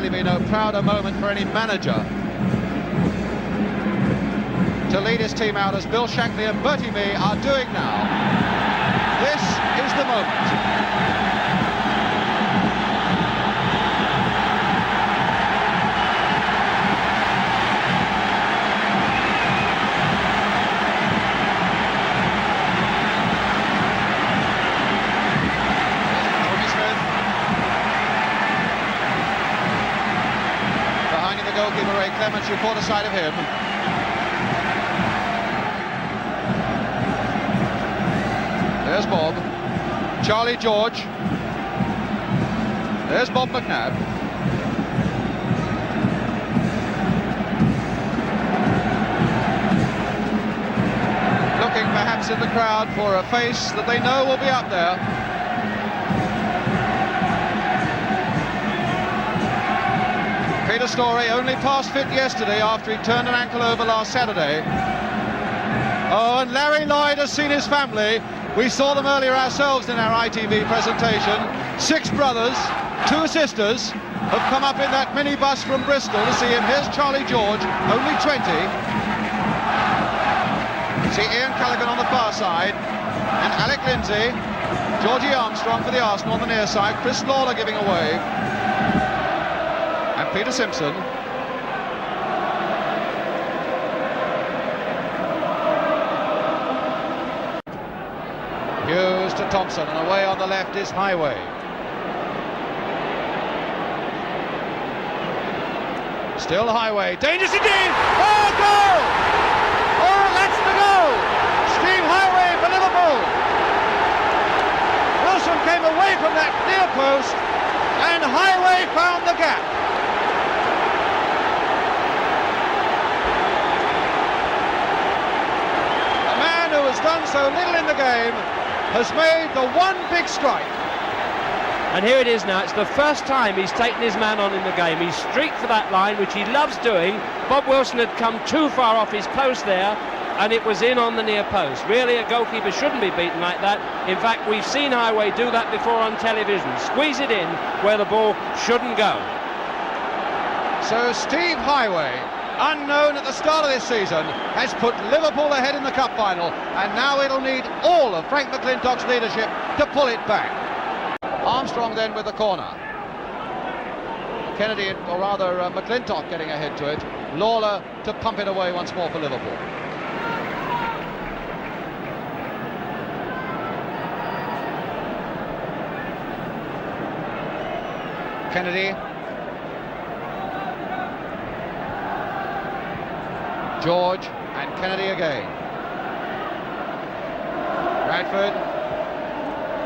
certainly been a prouder moment for any manager to lead his team out as Bill Shankly and Bertie Mee are doing now. This is the moment. Goalkeeper Ray Clements, who caught a sight of him. There's Bob. Charlie George. There's Bob McNabb. Looking perhaps in the crowd for a face that they know will be up there. Peter Storey only passed fit yesterday after he turned an ankle over last Saturday. Oh, and Larry Lloyd has seen his family. We saw them earlier ourselves in our ITV presentation. 6 brothers, 2 sisters have come up in that minibus from Bristol to see him. Here's Charlie George, only 20. See Ian Callaghan on the far side, and Alec Lindsay, Georgie Armstrong for the Arsenal on the near side, Chris Lawler giving a wave. Peter Simpson. Hughes to Thompson, and away on the left is Highway. Still Highway, dangerous indeed! Oh, goal! Oh, that's the goal! Steve Highway for Liverpool. Wilson came away from that near post, and Highway found the gap. Has done so little in the game, has made the one big strike. And here it is now. It's the first time he's taken his man on in the game. He's streaked for that line, which he loves doing. Bob Wilson had come too far off his post there, and it was in on the near post. Really, a goalkeeper shouldn't be beaten like that. In fact, we've seen Highway do that before on television. Squeeze it in where the ball shouldn't go. So Steve Highway, unknown at the start of this season, has put Liverpool ahead in the cup final, and now it'll need all of Frank McLintock's leadership to pull it back. Armstrong then with the corner. Kennedy, or rather McLintock getting ahead to it. Lawler to pump it away once more for Liverpool. Kennedy. George and Kennedy again. Radford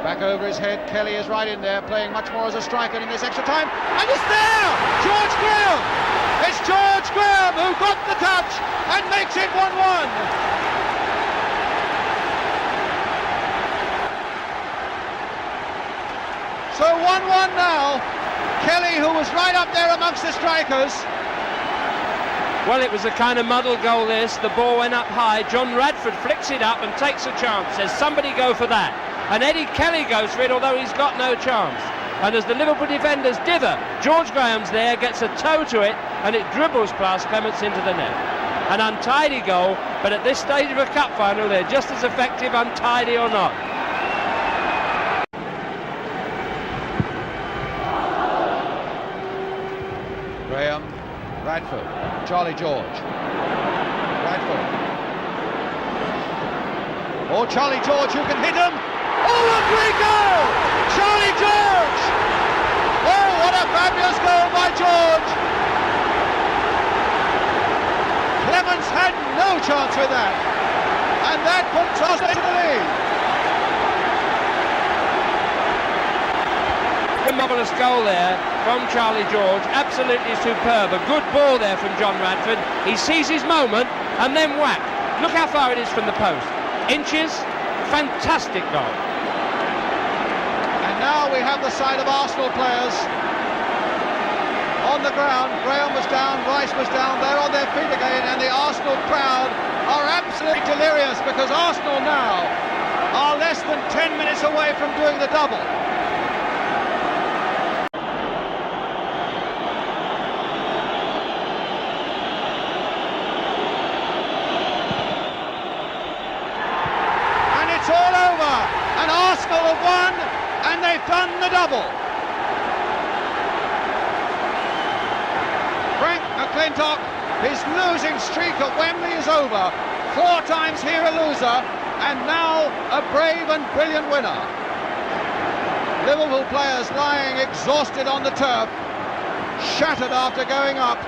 back over his head. Kelly is right in there, playing much more as a striker in this extra time, and it's there! George Graham! It's George Graham who got the touch and makes it 1-1. So 1-1 now. Kelly, who was right up there amongst the strikers. Well, it was a kind of muddled goal this. The ball went up high. John Radford flicks it up and takes a chance. Says, somebody go for that. And Eddie Kelly goes for it, although he's got no chance. And as the Liverpool defenders dither, George Graham's there, gets a toe to it, and it dribbles past Clements into the net. An untidy goal, but at this stage of a cup final, they're just as effective, untidy or not. Graham, Radford, Charlie George. Radford. Oh, Charlie George, who can hit him? Oh, a great goal! Charlie George! Oh, what a fabulous goal by George! Clements had no chance with that. And that puts us into the lead. A marvellous goal there from Charlie George, absolutely superb. A good ball there from John Radford. He sees his moment and then whack. Look how far it is from the post. Inches, fantastic goal. And now we have the side of Arsenal players on the ground. Graham was down, Rice was down, they're on their feet again, and the Arsenal crowd are absolutely delirious because Arsenal now are less than 10 minutes away from doing the double. they've done the double. Frank McLintock, his losing streak at Wembley is over. 4 times here a loser, and now a brave and brilliant winner. Liverpool players lying exhausted on the turf, shattered after going up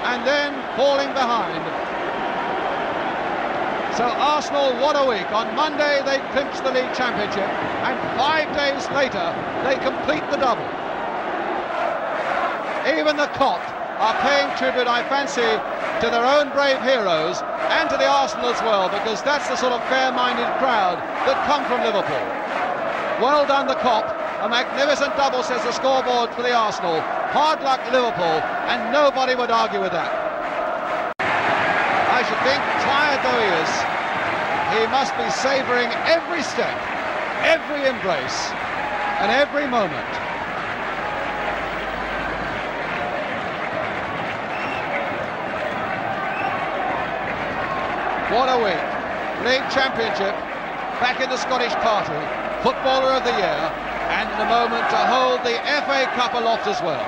and then falling behind. So Arsenal, what a week. On Monday they clinch the league championship, and 5 days later they complete the double. Even the Kop are paying tribute, I fancy, to their own brave heroes and to the Arsenal as well, because that's the sort of fair-minded crowd that come from Liverpool. Well done, the Kop. A magnificent double, says the scoreboard for the Arsenal. Hard luck, Liverpool, and nobody would argue with that. I should think, tired though he is, he must be savouring every step, every embrace, and every moment. What a week. League Championship, back in the Scottish party, Footballer of the Year, and in a moment to hold the FA Cup aloft as well.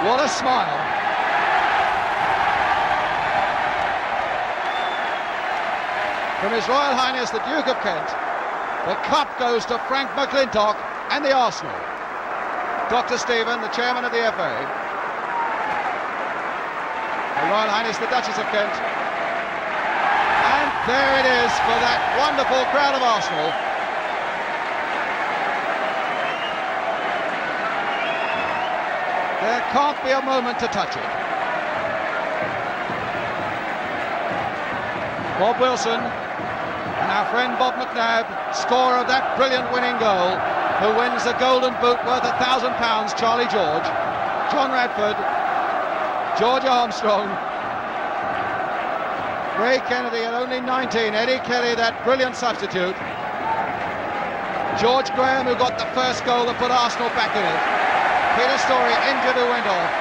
What a smile. From His Royal Highness the Duke of Kent, the cup goes to Frank McLintock and the Arsenal. Dr. Stephen, the chairman of the FA, Her Royal Highness the Duchess of Kent, and there it is for that wonderful crowd of Arsenal. There can't be a moment to touch it. Bob Wilson and our friend Bob McNabb, scorer of that brilliant winning goal, who wins the Golden Boot worth £1,000, Charlie George, John Radford, George Armstrong, Ray Kennedy at only 19, Eddie Kelly, that brilliant substitute, George Graham, who got the first goal that put Arsenal back in it, Peter Storey, injured, who went off.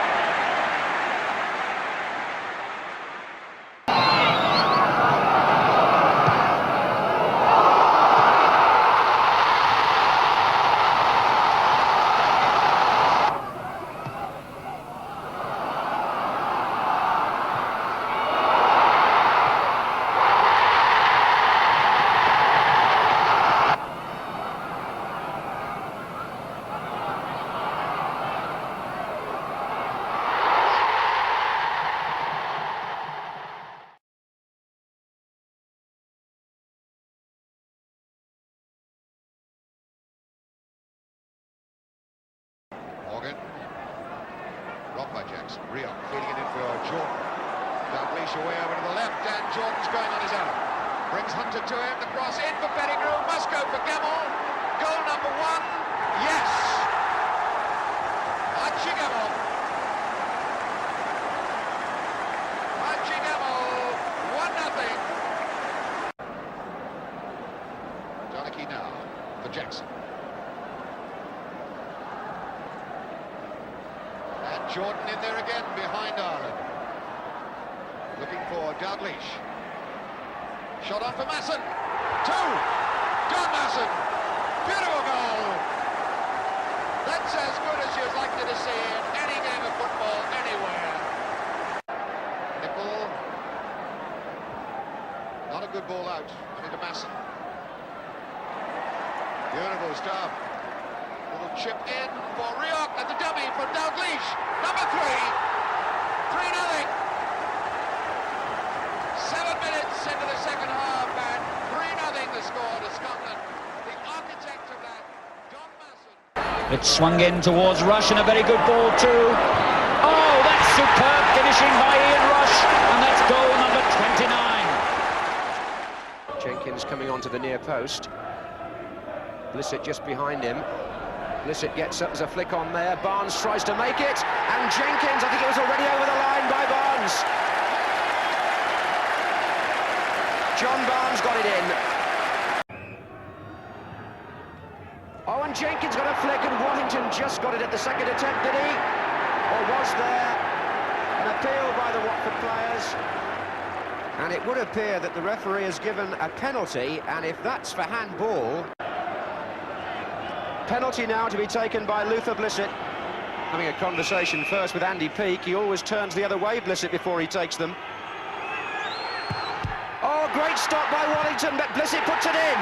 Morgan, blocked by Jackson. Rio feeding it in for Jordan. Dalglish away over to the left, and Jordan's going on his own. Brings Hunter to him, the cross in for Pettigrew, must go for Gamble. Goal number 1, yes! Archie Gamble. Archie Gamble, 1-0. Donachie now for Jackson. Jordan in there again behind Ireland. Looking for Dalglish. Shot on for Masson. 2. John Masson. Beautiful goal. That's as good as you'd like to see in any game of football anywhere. Nicol. Not a good ball out. And into Masson. Beautiful stuff. Little chip in for Rioch at the dummy for Dalglish. Number 3. 3-0. 7 minutes into the second half, and 3-0 the score to Scotland. The architect of that, John Masson. It's swung in towards Rush, and a very good ball too. Oh, that's superb finishing by Ian Rush, and that's goal number 29. Jenkins coming onto the near post. Blissett just behind him. Blissett gets up, there's a flick on there, Barnes tries to make it, and Jenkins, I think it was already over the line by Barnes. John Barnes got it in. Oh, and Jenkins got a flick, and Waddington just got it at the second attempt, did he? Or was there an appeal by the Watford players? And it would appear that the referee has given a penalty, and if that's for handball... penalty now to be taken by Luther Blissett. Having a conversation first with Andy Peake. He always turns the other way, Blissett, before he takes them. Oh, great stop by Wallington, but Blissett puts it in.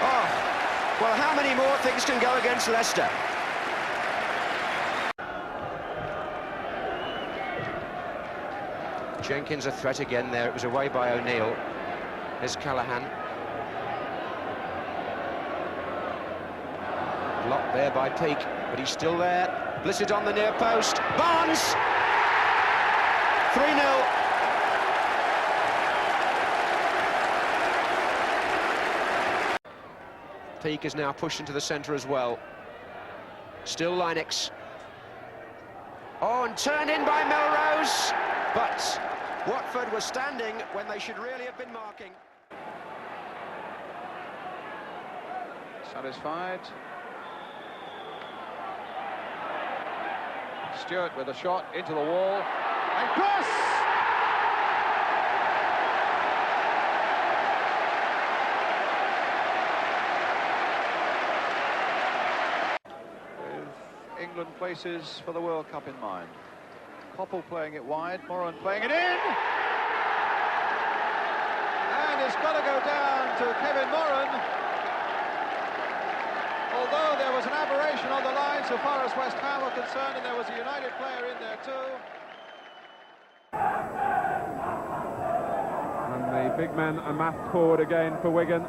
Oh, well, how many more things can go against Leicester? Jenkins a threat again there. It was away by O'Neill. There's Callaghan. Blocked there by Peake, but he's still there. Blissett on the near post. Barnes! 3-0. Peake is now pushed into the centre as well. Still Lynex. Oh, and turned in by Melrose. But Watford was standing when they should really have been marking. Satisfied. Stewart with a shot into the wall. And cross! With England places for the World Cup in mind. Popple playing it wide, Moran playing it in! And it's got to go down to Kevin Moran. Although there was an aberration on the line so far as West Ham were concerned, and there was a United player in there too. And the big men amassed forward again for Wigan.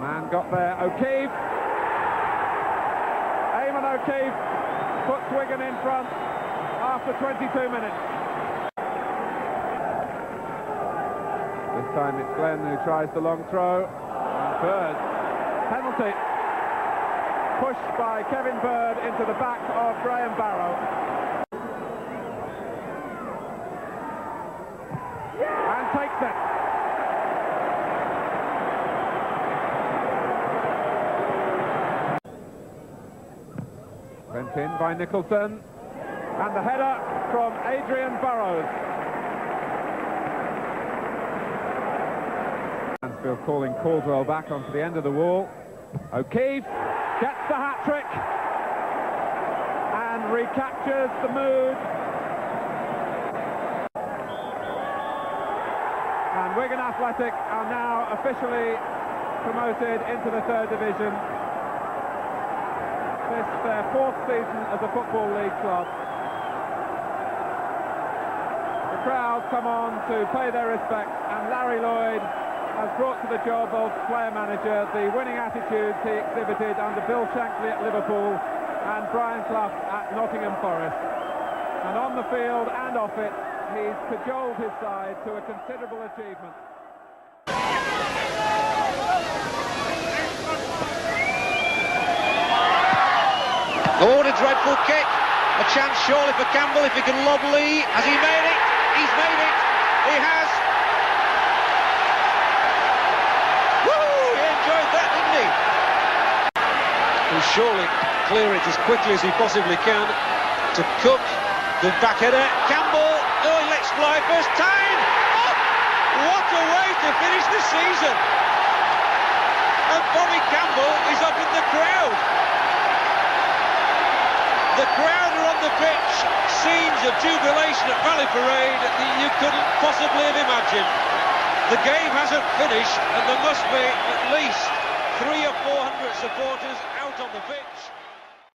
Man got there, O'Keefe. Eamon O'Keefe puts Wigan in front after 22 minutes. This time it's Glenn who tries the long throw. And Bird. Penalty. Pushed by Kevin Bird into the back of Graham Barrow. And takes it. Went in by Nicholson. And the header from Adrian Burrows. Mansfield calling Caldwell back onto the end of the wall. O'Keefe gets the hat-trick and recaptures the mood. And Wigan Athletic are now officially promoted into the third division. This is their fourth season as a Football League club. The crowd come on to pay their respects, and Larry Lloyd has brought to the job of player-manager the winning attitudes he exhibited under Bill Shankly at Liverpool and Brian Clough at Nottingham Forest. And on the field and off it, he's cajoled his side to a considerable achievement. Oh, what a dreadful kick. A chance surely for Campbell if he can lob Lee. Has he made it? He's made it. He has. Will surely clear it as quickly as he possibly can to Cook, the back header, Campbell, oh, he lets fly first time. Oh, what a way to finish the season. And Bobby Campbell is up in the crowd. The crowd are on the pitch, scenes of jubilation at Valley Parade that you couldn't possibly have imagined. The game hasn't finished and there must be at least 300 or 400 supporters out on the pitch.